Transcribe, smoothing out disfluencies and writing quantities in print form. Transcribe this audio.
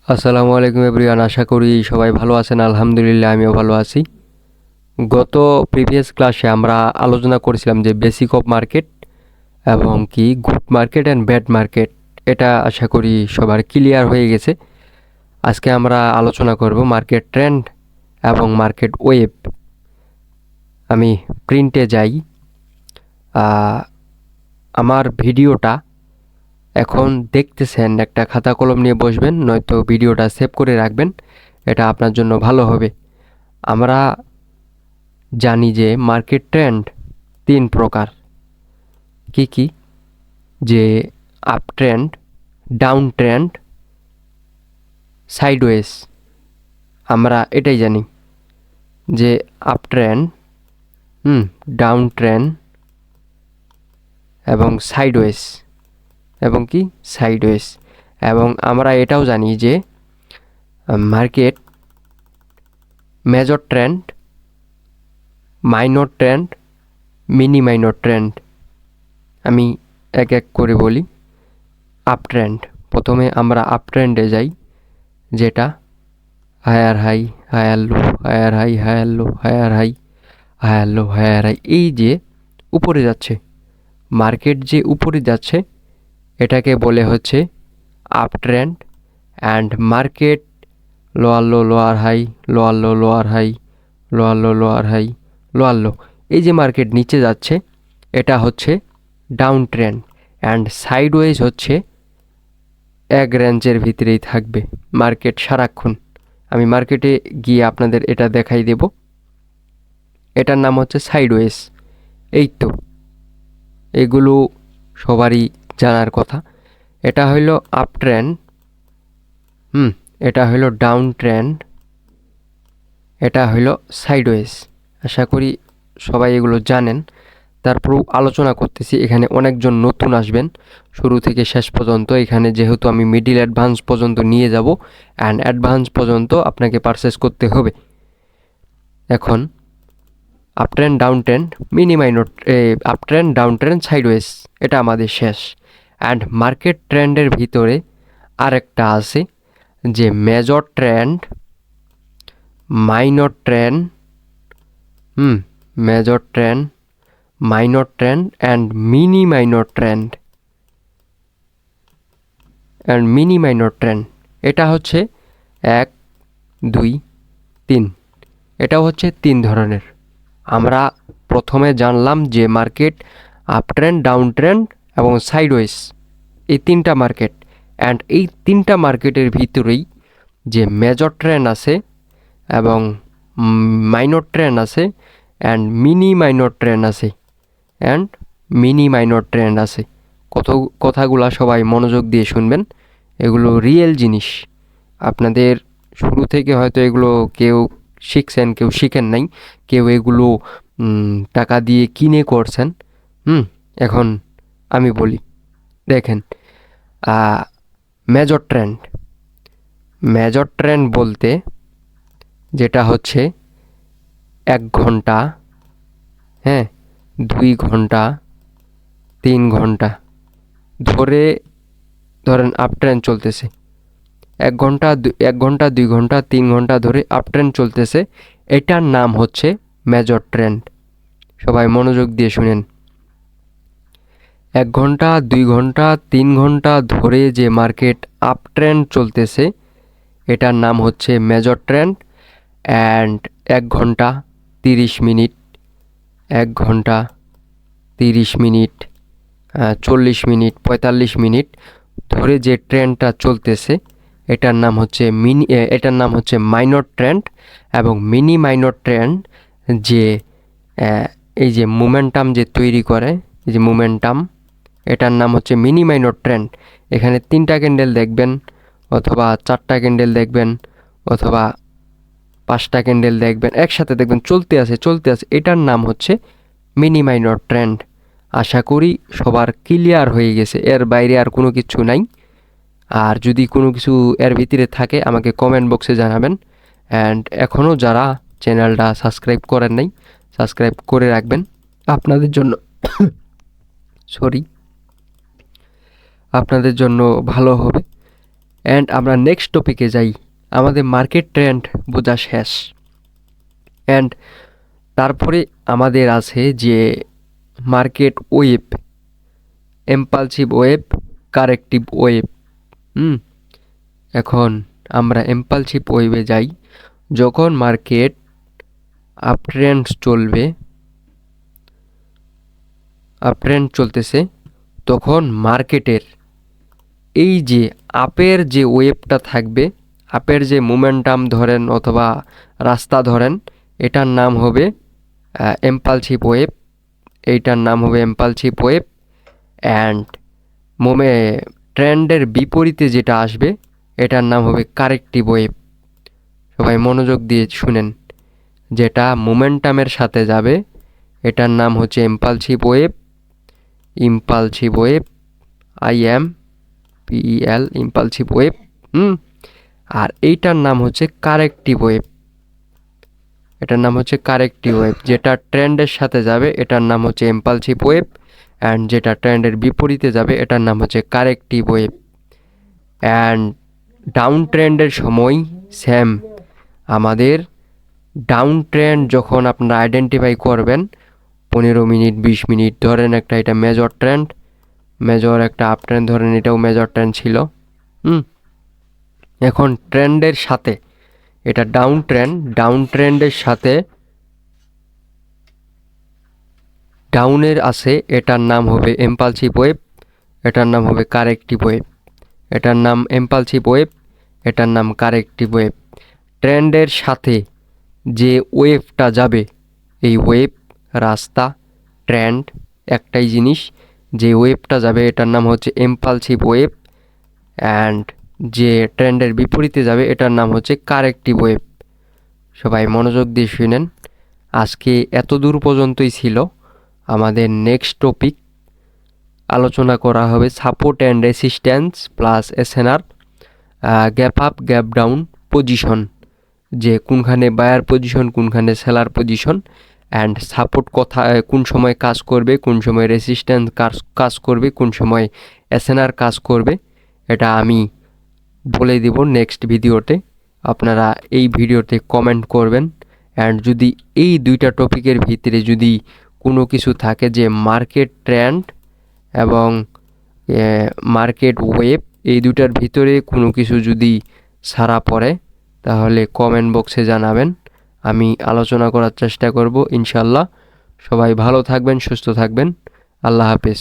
আসসালামু আলাইকুম এভরিওয়ান, আশা করি সবাই ভালো আছেন। আলহামদুলিল্লাহ আমিও ভালো আছি। গত প্রিভিয়াস ক্লাসে আমরা আলোচনা করেছিলাম যে বেসিক অফ মার্কেট এবং কি good market and bad market. এটা আশা করি সবার ক্লিয়ার হয়ে গেছে। আজকে আমরা আলোচনা করব মার্কেট ট্রেন্ড এবং মার্কেট ওয়েভ। আমি প্রিন্টে যাই। আমার ভিডিওটা এখন দেখতেছেন, একটা খাতা কলম নিয়ে বসবেন, নয়তো ভিডিওটা সেভ করে রাখবেন, এটা আপনার জন্য ভালো হবে। আমরা জানি যে মার্কেট ট্রেন্ড তিন প্রকার। কি কি? যে up trend, down trend, sideways. আমরা এটাই জানি যে আপ ট্রেন্ড, ডাউন ট্রেন্ড এবং সাইডওয়েজ, এবং কি সাইডওয়েজ। এবং আমরা এটাও জানি যে market major trend, minor trend, mini minor trend. আমি এক এক করে বলি। আপ ট্রেন্ড, প্রথমে আমরা আপ ট্রেন্ডে যাই, যেটা higher high, higher low, higher high, higher low, higher high, higher low, higher high. এই যে উপরে যাচ্ছে, মার্কেট যে উপরে যাচ্ছে, এটাকে বলে হচ্ছে up trend. And market lower low, lower high, lower low, lower high, lower low, lower high, lower low. এই যে মার্কেট নিচে যাচ্ছে, এটা হচ্ছে ডাউন ট্রেন্ড। অ্যান্ড সাইডওয়েজ হচ্ছে এক রেঞ্জের ভিতরেই থাকবে মার্কেট সারাক্ষণ। আমি মার্কেটে গিয়ে আপনাদের এটা দেখাই দেব। এটার নাম হচ্ছে সাইডওয়েজ। এই তো, এগুলো সবারই জানার কথা। এটা হইল আপ ট্রেন্ড, এটা হইল ডাউন ট্রেন্ড, এটা হইল সাইডওয়েজ। আশা করি সবাই এগুলো জানেন। তারপরেও আলোচনা করতেছি, এখানে অনেকজন নতুন আসবেন শুরু থেকে শেষ পর্যন্ত। এখানে যেহেতু আমি মিডিল অ্যাডভান্স পর্যন্ত নিয়ে যাব, অ্যান্ড অ্যাডভান্স পর্যন্ত আপনাকে পারচেস করতে হবে। এখন up trend, down trend, mini minor, up trend, down trend, sideways, এটা আমাদের শেষ। অ্যান্ড মার্কেট ট্রেন্ডের ভিতরে আরেকটা আছে, যে major trend, minor trend, major trend, minor trend and mini minor trend. Mini minor trend এটা হচ্ছে 1, 2, 3। এটাও হচ্ছে 3 ধরনের। আমরা প্রথমে জানলাম যে market up trend, down trend এবং সাইডওয়েজ, এই 3টা মার্কেট। অ্যান্ড এই 3টা মার্কেটের ভিতরেই যে মেজর ট্রেন্ড আছে এবং মাইনর ট্রেন্ড আছে অ্যান্ড মিনি মাইনর ট্রেন্ড আছে, অ্যান্ড মিনি মাইনর ট্রেন্ড আছে। কথাগুলা সবাই মনোযোগ দিয়ে শুনবেন, এগুলো রিয়েল জিনিস। আপনাদের শুরু থেকে হয়তো এগুলো কেউ শিখছেন, কেউ শিখেন নাই, কেউ এগুলো টাকা দিয়ে কিনে করছেন। এখন আমি বলি, দেখেন, মেজর ট্রেন্ড, মেজর ট্রেন্ড বলতে যেটা হচ্ছে 1 ঘন্টা, 2 ঘন্টা, 3 ঘন্টা ধরেন আপ ট্রেন্ড চলতেছে। 1 ঘন্টা, 2 ঘন্টা, 3 ঘন্টা ধরে আপ ট্রেন্ড চলতেছে, এটার নাম হচ্ছে মেজর ট্রেন্ড। সবাই মনোযোগ দিয়ে শুনেন। 1 ঘন্টা, 2 ঘন্টা, 3 ঘন্টা ধরে যে মার্কেট আপ ট্রেন্ড চলতেছে, এটার নাম হচ্ছে মেজর ট্রেন্ড। অ্যান্ড 1 ঘন্টা 30 মিনিট, 1 ঘন্টা 30 মিনিট, 40 মিনিট, 45 মিনিট ধরে যে ট্রেন্ডটা চলতেছে, এটার নাম হচ্ছে মাইনর ট্রেন্ড। এবং মিনি মাইনর ট্রেন্ড যে এই যে মোমেন্টাম যে তৈরি করে, এই যে মোমেন্টাম, এটার নাম হচ্ছে মিনি মাইনর ট্রেন্ড। এখানে 3টা ক্যান্ডেল দেখবেন, অথবা 4টা ক্যান্ডেল দেখবেন, অথবা 5টা ক্যান্ডেল দেখবেন, একসাথে দেখবেন চলতে আছে, এটার নাম হচ্ছে মিনি মাইনর ট্রেন্ড। আশা করি সবার ক্লিয়ার হয়ে গেছে, এর বাইরে আর কোনো কিছু নাই। আর যদি কোনো কিছু এর ভিতরে থাকে আমাকে কমেন্ট বক্সে জানাবেন। অ্যান্ড এখনও যারা চ্যানেলটা সাবস্ক্রাইব করেন নাই, সাবস্ক্রাইব করে রাখবেন, আপনাদের জন্য আপনাদের জন্য ভালো হবে। অ্যান্ড আমরা নেক্সট টপিকে যাই। আমাদের মার্কেট ট্রেন্ড বোঝা শেষ, অ্যান্ড তারপরে আমাদের আছে যে market wave, impulsive wave, corrective wave. এখন আমরা এম্পালসিভ ওয়েভে যাই। যখন মার্কেট আপট্রেন্ড চলতেছে তখন মার্কেটের এই যে আপের যে ওয়েভটা থাকবে, আপের যে মোমেন্টাম ধরেন অথবা রাস্তা ধরেন, এটার নাম হবে এম্পালসিভ ওয়েভ। এইটার নাম হবে এম্পালসিভ ওয়েভ। অ্যান্ড ট্রেন্ডের বিপরীতে যেটা আসবে এটার নাম হবে কারেক্টিভ ওয়েভ। সবাই মনোযোগ দিয়ে শুনেন। যেটা মোমেন্টামের সাথে যাবে এটার নাম হচ্ছে impulsive wave, IMPEL, impulsive wave. আর এইটার নাম হচ্ছে কারেক্টিভ ওয়েভ। এটার নাম হচ্ছে কারেক্টিভ ওয়েভ। যেটা ট্রেন্ডের সাথে যাবে এটার নাম হচ্ছে ইম্পালসিভ ওয়েভ, অ্যান্ড যেটা ট্রেন্ডের বিপরীতে যাবে এটার নাম হচ্ছে কারেক্টিভ ওয়েভ। অ্যান্ড ডাউন ট্রেন্ডের সময় সেম। আমাদের ডাউন ট্রেন্ড যখন আপনারা আইডেন্টিফাই করবেন 15 মিনিট 20 মিনিট ধরেন, এটা মেজর ট্রেন্ড, মেজর একটা আপ ট্রেন্ড ধরেন, এটাও মেজর ট্রেন্ড ছিল। এখন ট্রেন্ডের সাথে এটা ডাউন ট্রেন্ডের সাথে ডাউনের আছে, এটার নাম হবে এম্পালসিভ ওয়েভ, এটার নাম হবে কারেক্টিভ ওয়েভ। এটার নাম এম্পালসিভ ওয়েভ, এটার নাম কারেক্টিভ ওয়েভ। ট্রেন্ডের সাথে যে ওয়েভটা যাবে, এই ওয়েভ, রাস্তা, ট্রেন্ড একটাই জিনিস। যে ওয়েভটা যাবে এটার নাম হচ্ছে এম্পালসিভ ওয়েভ, অ্যান্ড যে ট্রেন্ডের বিপরীতে যাবে এটার নাম হচ্ছে কারেক্টিভ ওয়েভ। সবাই মনোযোগ দিয়ে শুনেন। আজকে এত দূর পর্যন্তই ছিল। আমাদের নেক্সট টপিক আলোচনা করা হবে support and resistance plus SNR, gap up gap down position, যে কোনখানে বায়ার পজিশন কোনখানে সেলার পজিশন, অ্যান্ড সাপোর্ট কোন সময় কাজ করবে, কোন সময় রেসিস্ট্যান্স কাজ করবে, কোন সময় এসএনআর কাজ করবে, এটা আমি বলে দিব নেক্সট ভিডিওতে। আপনারা এই ভিডিওতে কমেন্ট করবেন। অ্যান্ড যদি এই দুইটা টপিকের ভিতরে যদি কোনো কিছু থাকে যে মার্কেট ট্রেন্ড এবং মার্কেট ওয়েভ, এই দুটার ভিতরে কোনো কিছু যদি সারা পড়ে তাহলে কমেন্ট বক্সে জানাবেন, আমি আলোচনা করার চেষ্টা করব ইনশাল্লাহ। সবাই ভালো থাকবেন, সুস্থ থাকবেন। আল্লাহ হাফেজ।